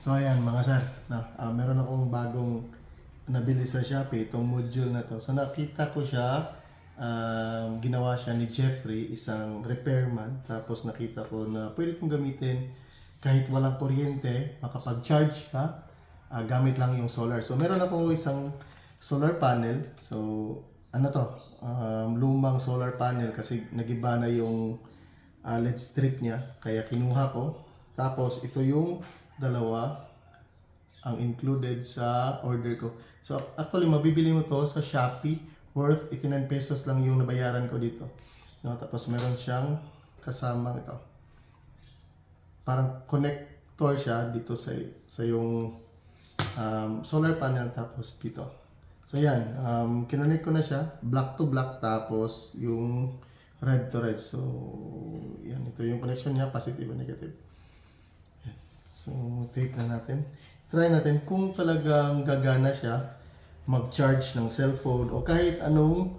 So ayan mga sir, meron akong bagong nabili sa Shopee, itong module na to. So nakita ko siya, ginawa siya ni Jeffrey, isang repairman. Tapos nakita ko na pwede itong gamitin kahit walang kuryente, makapag-charge ka, gamit lang yung solar. So meron ako isang solar panel. So ano to, lumang solar panel kasi nagiba na yung LED strip niya, kaya kinuha ko. Tapos ito yung dalawa ang included sa order ko. So actually mabibili mo to sa Shopee, worth 89 pesos lang yung nabayaran ko dito. No, tapos meron siyang kasama ito. Parang connector siya dito sa yung solar panel, tapos dito. So yan, kinonect ko na siya, black to black, tapos yung red to red. So yan, ito yung connection niya, positive and negative. So tape na natin. Try natin kung talagang gagana siya mag-charge ng cellphone o kahit anong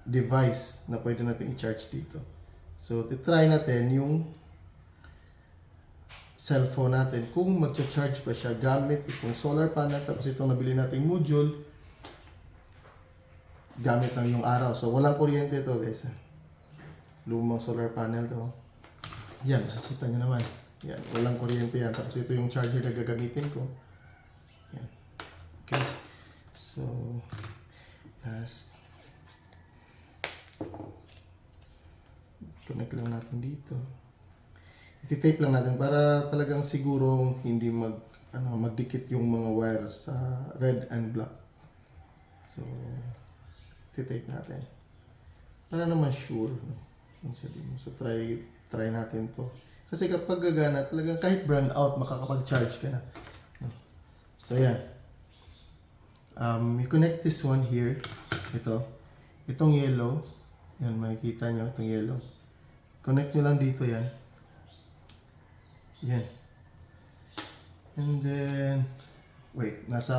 device na pwede natin i-charge dito. So try natin yung cellphone natin kung mag-charge pa siya gamit itong solar panel, tapos itong nabili nating module gamit lang yung araw. So walang kuryente ito guys. Lumang solar panel to. Yan, kita nyo naman. Yan, walang kuryente yan. Tapos ito yung charger na gagamitin ko. Yan. Okay. So, last. Connect lang natin dito. Iti-tape lang natin para talagang siguro hindi magdikit yung mga wire sa red and black. So, iti-tape natin. Para naman sure. So try natin to. Kasi kapag gagana, talagang kahit brand out, makakapag-charge ka na. So yan. You connect this one here. Itong yellow. Yan, makikita nyo itong yellow. Connect nyo lang dito yan. Yan. And then, wait, nasa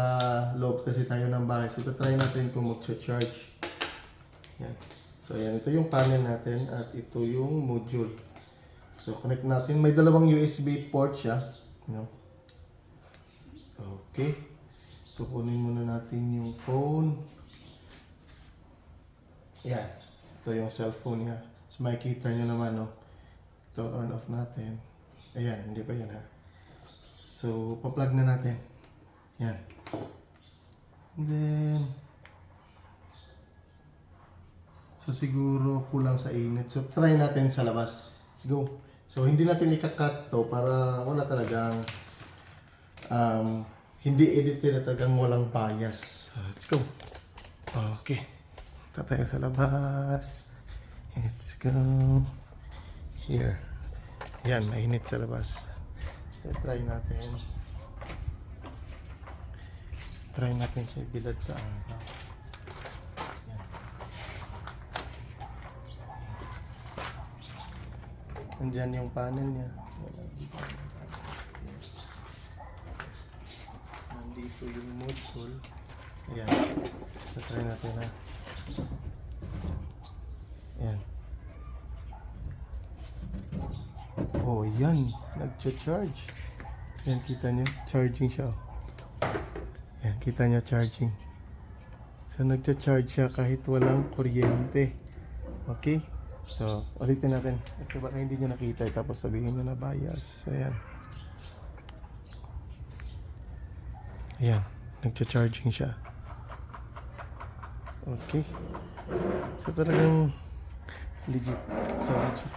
loob kasi tayo ng bahay. So try natin kung mag-charge. Yan. So yan, ito yung panel natin at ito yung module. So connect natin. May dalawang USB port siya. No? Okay. So kunin muna natin yung phone. Yan. Ito yung cellphone niya. So makikita nyo naman, no? Ito, turn off natin. Ayan, hindi pa yan ha. So pa-plug na natin. Yan. And then, so siguro kulang sa init. So try natin sa labas. Let's go. So hindi natin ika-cut to para wala talagang hindi edited at talagang walang bias. So, let's go. Okay. Tatay sa labas. Let's go. Here. Yan, mainit sa labas. So try natin. Try natin siya bilad sa araw. Andyan yung panel niya. Nandito yung module. Ayan. So try natin na. Ayan. Oh, yan. Nag-charge. Ayan, kita nyo. Charging siya. Ayan, kita nyo charging. So nag-charge siya kahit walang kuryente. Okay? So, ulitin natin. Kasi baka hindi nyo nakita, tapos sabihin nyo na bias. Ayan. Ayan. Nagcha-charging siya. Okay. So, talagang legit. So, legit.